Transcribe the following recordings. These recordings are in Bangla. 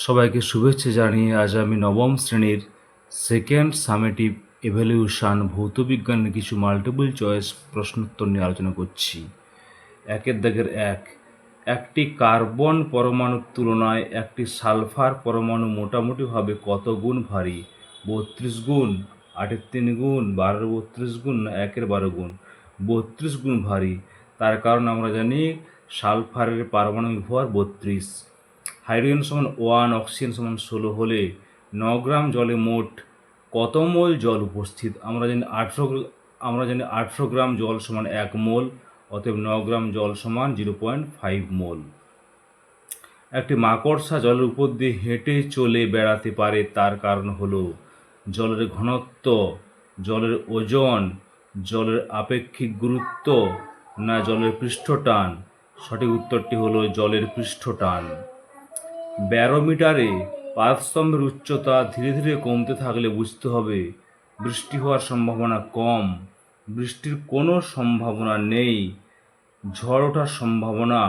সবাইকে শুভেচ্ছা জানিয়ে আজ আমি নবম শ্রেণীর সেকেন্ড সামেটিভ এভ্যালুয়েশন ভৌতবিজ্ঞানের কিছু মাল্টিপল চয়েস প্রশ্নোত্তর নিয়ে আলোচনা করছি। একের দাগের একটি কার্বন পরমাণুর তুলনায় একটি সালফার পরমাণু মোটামুটিভাবে কত গুণ ভারী? 32 গুণ, 8-এর 3 গুণ, 12-এর 32 গুণ না 1-এর 12 গুণ? 32 গুণ ভারী। তার কারণ আমরা জানি সালফারের পারমাণবিক ভর 32। হাইড্রোজেন সমান 1, অক্সিজেন সমান 16 হলে 9 গ্রাম জলে মোট কত মোল জল উপস্থিত? আমরা জানি 18 গ্রাম জল সমান 1 মোল, অতএব 9 গ্রাম জল সমান 0.5 মোল। একটি মাকড়সা জলের উপর দিয়ে হেঁটে চলে বেড়াতে পারে, তার কারণ হলো জলের ঘনত্ব, জলের ওজন, জলের আপেক্ষিক গুরুত্ব না জলের পৃষ্ঠটান? সঠিক উত্তরটি হলো জলের পৃষ্ঠটান। ব্যারোমিটারে পাদস্তম্ভের উচ্চতা ধীরে ধীরে কমতে থাকলে বুঝতে হবে বৃষ্টি হওয়ার সম্ভাবনা কম, বৃষ্টির কোনো সম্ভাবনা নেই, ঝড় ওঠার সম্ভাবনা,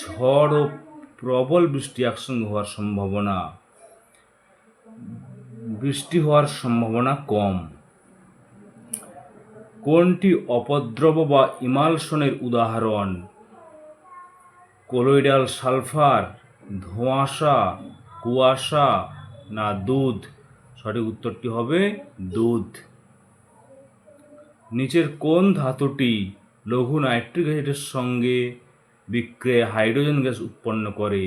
ঝড় ও প্রবল বৃষ্টি একসঙ্গে হওয়ার সম্ভাবনা, বৃষ্টি হওয়ার সম্ভাবনা কম। কোনটি অপদ্রব বা ইমালশনের উদাহরণ? কলোয়েডাল সালফার, ধোঁয়াশা, কুয়াশা না দুধ? সঠিক উত্তরটি হবে দুধ। নিচের কোন ধাতুটি লঘু নাইট্রিক অ্যাসিডের সঙ্গে বিক্রিয়ায় হাইড্রোজেন গ্যাস উৎপন্ন করে?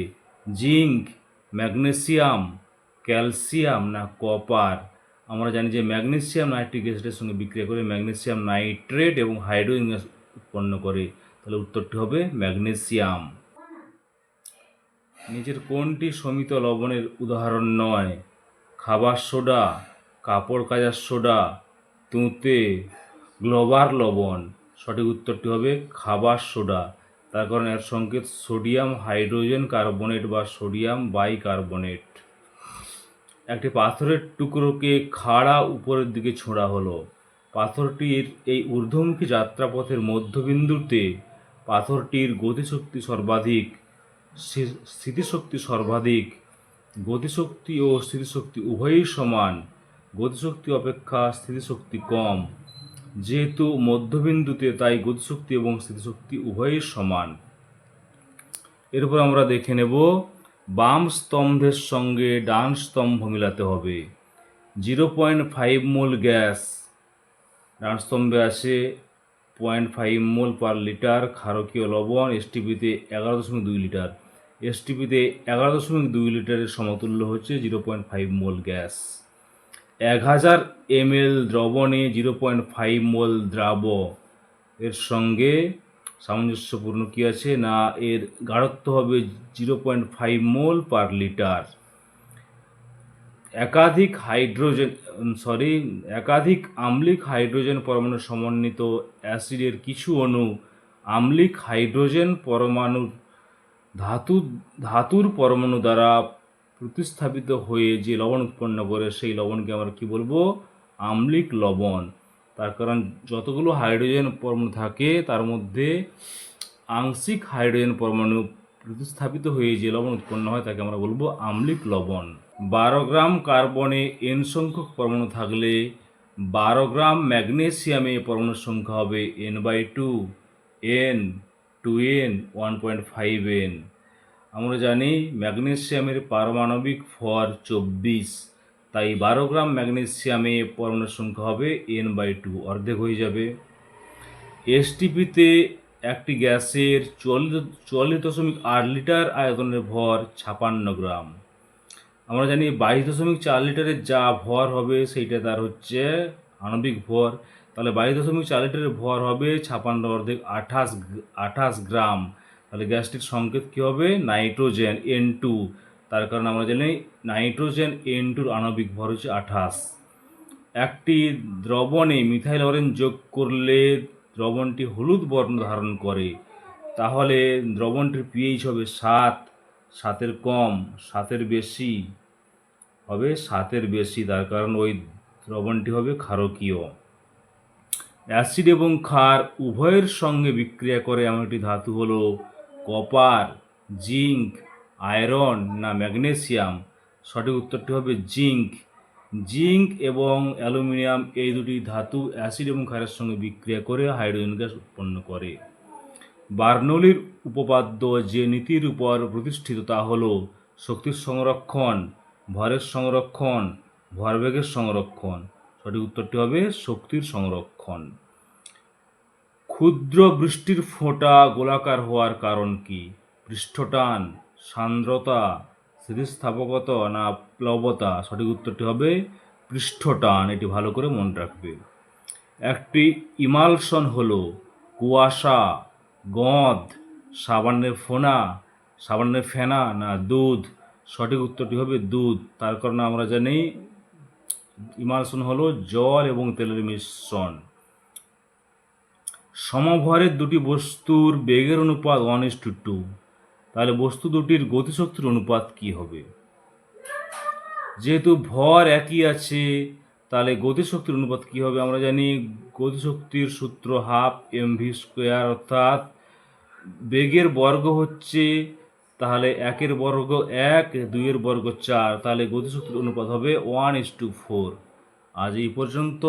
জিঙ্ক, ম্যাগনেসিয়াম, ক্যালসিয়াম না কপার? আমরা জানি যে ম্যাগনেসিয়াম নাইট্রিক অ্যাসিডের সঙ্গে বিক্রিয়া করে ম্যাগনেসিয়াম নাইট্রেট এবং হাইড্রোজেন গ্যাস উৎপন্ন করে। তাহলে উত্তরটি হবে ম্যাগনেসিয়াম। নিচের কোনটি সমিত লবণের উদাহরণ নয়? খাবার সোডা, কাপড় কাচার সোডা, তুঁতে, গ্লোবার লবণ? সঠিক উত্তরটি হবে খাবার সোডা। তার কারণ এর সংকেত সোডিয়াম হাইড্রোজেন কার্বনেট বা সোডিয়াম বাইকার্বনেট। একটি পাথরের টুকরোকে খাড়া উপরের দিকে ছোঁড়া হলো। পাথরটির এই ঊর্ধ্বমুখী যাত্রাপথের মধ্যবিন্দুতে পাথরটির গতিশক্তি সর্বাধিক, স্থিতিশক্তি সর্বাধিক, গতিশক্তি ও স্থিতিশক্তি উভয়ই সমান, গতিশক্তি অপেক্ষা স্থিতিশক্তি কম। যেহেতু মধ্যবিন্দুতে, তাই গতিশক্তি এবং স্থিতিশক্তি উভয়ই সমান। এরপর আমরা দেখে নেব বাম স্তম্ভের সঙ্গে ডান স্তম্ভ মিলাতে হবে। 0.5 মোল গ্যাস ডান স্তম্ভে আছে 0.5 মোল পার লিটার ক্ষারকীয় লবণ, এসটিপিতে 11.2 লিটার। এসটিপিতে 11.2 লিটারের সমতুল্য হচ্ছে 0.5 মোল গ্যাস। 1000 ml দ্রবণে 0.5 মোল দ্রাব এর সঙ্গে সামঞ্জস্যপূর্ণ কি আছে না এর গাঢ়ত্ব হবে 0.5 মোল পার লিটার। একাধিক আম্লিক হাইড্রোজেন পরমাণু সমন্বিত অ্যাসিডের কিছু অণু আম্লিক হাইড্রোজেন পরমাণুর ধাতুর পরমাণু দ্বারা প্রতিস্থাপিত হয়ে যে লবণ উৎপন্ন করে সেই লবণকে আমরা কি বলবো? আম্লিক লবণ। তার কারণ যতগুলো হাইড্রোজেন পরমাণু থাকে তার মধ্যে আংশিক হাইড্রোজেন পরমাণু প্রতিস্থাপিত হয়ে যে লবণ উৎপন্ন হয় তাকে আমরা বলবো আম্লিক লবণ। 12 গ্রাম কার্বনে n সংখ্যক পরমাণু থাকলে 12 গ্রাম ম্যাগনেসিয়ামে পরমাণুর সংখ্যা হবে n/2, n, 2n, 1.5n। আমরা জানি ম্যাগনেসিয়ামের পারমাণবিক ভর 24, তাই 12 গ্রাম ম্যাগনেসিয়ামে পরমাণুর সংখ্যা হবে n/2, অর্ধেক হয়ে যাবে। এসটিপিতে একটি গ্যাসের 44.8 লিটার আয়তনের ভর 56 গ্রাম। আমরা জানি 22.4 লিটারের যা ভর হবে সেইটা তার হচ্ছে আণবিক ভর। তাহলে 22.4 লিটারের ভর হবে 56 অর্ধেক 28 গ্রাম। তাহলে গ্যাসটির সংকেত কী হবে? Nitrogen, N2। তার কারণ আমরা জানি নাইট্রোজেন N2-র আণবিক ভর হচ্ছে 28। একটি দ্রবণে মিথাইল অরেঞ্জ যোগ করলে দ্রবণটি হলুদ বর্ণ ধারণ করে, তাহলে দ্রবণটির পিএইচ হবে 7, 7-এর কম, 7-এর বেশি হবে 7-এর বেশি। তার কারণ ওই দ্রবণটি হবে ক্ষারকীয়। অ্যাসিড এবং ক্ষার উভয়ের সঙ্গে বিক্রিয়া করে এমন একটি ধাতু হলো কপার, জিঙ্ক, আয়রন না ম্যাগনেসিয়াম? সঠিক উত্তরটি হবে জিঙ্ক। জিঙ্ক এবং অ্যালুমিনিয়াম এই দুটি ধাতু অ্যাসিড এবং ক্ষারের সঙ্গে বিক্রিয়া করে হাইড্রোজেন গ্যাস উৎপন্ন করে। বার্নৌলির উপপাদ্য যে নীতির উপর প্রতিষ্ঠিত তা হল শক্তির সংরক্ষণ, ভরের সংরক্ষণ, ভরবেগের সংরক্ষণ। সঠিক উত্তরটি হবে শক্তির সংরক্ষণ। ক্ষুদ্র বৃষ্টির ফোঁটা গোলাকার হওয়ার কারণ কি? পৃষ্ঠটান, সান্দ্রতা, স্থিতিস্থাপকতা না প্লবতা? সঠিক উত্তরটি হবে পৃষ্ঠটান। এটি ভালো করে মনে রাখবে। একটি ইমালশন হলো কুয়াশা, গঁদ, সাবানের ফেনা না দুধ? সঠিক উত্তরটি হবে দুধ। তার কারণে আমরা জানি ইমালশন হলো জল এবং তেলের মিশ্রণ। সমভরের দুটি বস্তুর বেগের অনুপাত 1:2, তাহলে বস্তু দুটির গতিশক্তির অনুপাত কি হবে? যেহেতু ভর একই আছে তাহলে গতিশক্তির অনুপাত কি হবে? আমরা জানি গতিশক্তির সূত্র 12mv², অর্থাৎ বেগের বর্গ হচ্ছে, তাহলে 1-এর বর্গ 1, 2-এর বর্গ 4, তাহলে গতিশক্তির অনুপাত হবে 1:4। আজ এই পর্যন্ত।